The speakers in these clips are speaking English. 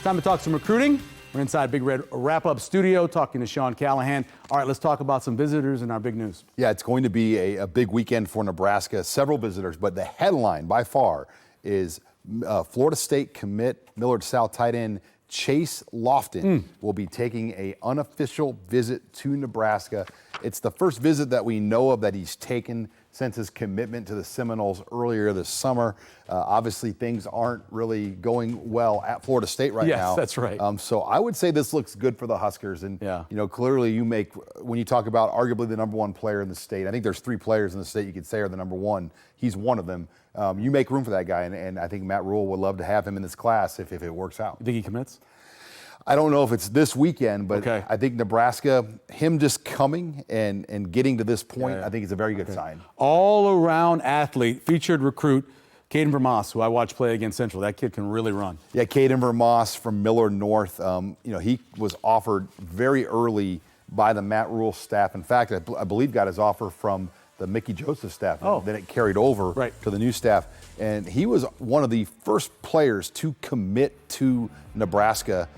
Time to talk some recruiting. We're inside Big Red Wrap-Up Studio talking to Sean Callahan. All right, let's talk about some visitors and our big news. Yeah, it's going to be a big weekend for Nebraska. Several visitors, but the headline by far is Florida State commit Millard South tight end Chase Lofton will be taking an unofficial visit to Nebraska. It's the first visit that we know of that he's taken since his commitment to the Seminoles earlier this summer. Obviously, things aren't really going well at Florida State right now. Yes, that's right. So I would say this looks good for the Huskers. And, you know, clearly when you talk about arguably the number one player in the state, I think there's 3 players in the state you could say are the number one. He's one of them. You make room for that guy, and I think Matt Rhule would love to have him in this class if it works out. You think he commits? I don't know if it's this weekend, but okay. I think Nebraska, him just coming and getting to this point, I think is a very good sign. All-around athlete, featured recruit, Caden Vermas, who I watched play against Central. That kid can really run. Yeah, Caden Vermas from Millard North. You know, he was offered very early by the Matt Rhule staff. In fact, I believe got his offer from the Mickey Joseph staff. Then it carried over to the new staff. And he was one of the first players to commit to Nebraska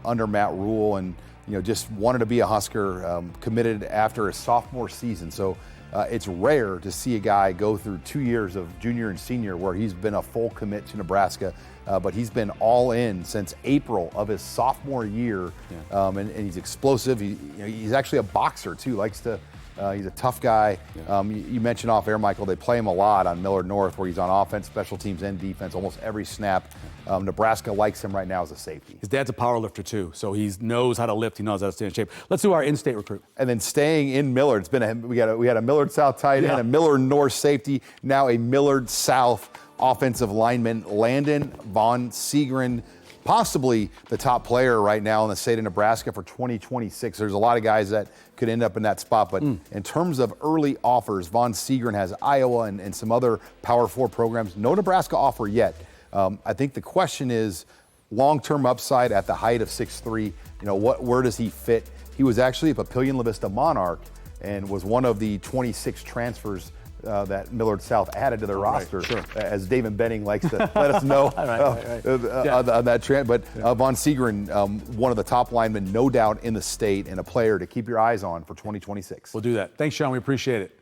under Matt Rhule, and just wanted to be a Husker, committed after his sophomore season. So it's rare to see a guy go through 2 years of junior and senior where he's been a full commit to Nebraska, but he's been all in since April of his sophomore year, and he's explosive. He's actually a boxer too, he's a tough guy. You mentioned off air, Michael, they play him a lot on Millard North where he's on offense, special teams, and defense almost every snap. Nebraska likes him right now as a safety. His dad's a power lifter too, so he knows how to lift, he knows how to stay in shape. Let's do our in-state recruit. And then staying in Millard, we had a Millard South tight end, a Millard North safety, now a Millard South offensive lineman, Landon Von Segren. Possibly the top player right now in the state of Nebraska for 2026. There's a lot of guys that could end up in that spot, but in terms of early offers, Von Segren has Iowa and some other Power 4 programs. No Nebraska offer yet. I think the question is long-term upside at the height of 6'3". Where does he fit? He was actually a Papillion La Vista Monarch and was one of the 26 transfers that Millard South added to their roster, as David Benning likes to let us know on that trend. But Von Segren, one of the top linemen, no doubt, in the state, and a player to keep your eyes on for 2026. We'll do that. Thanks, Sean. We appreciate it.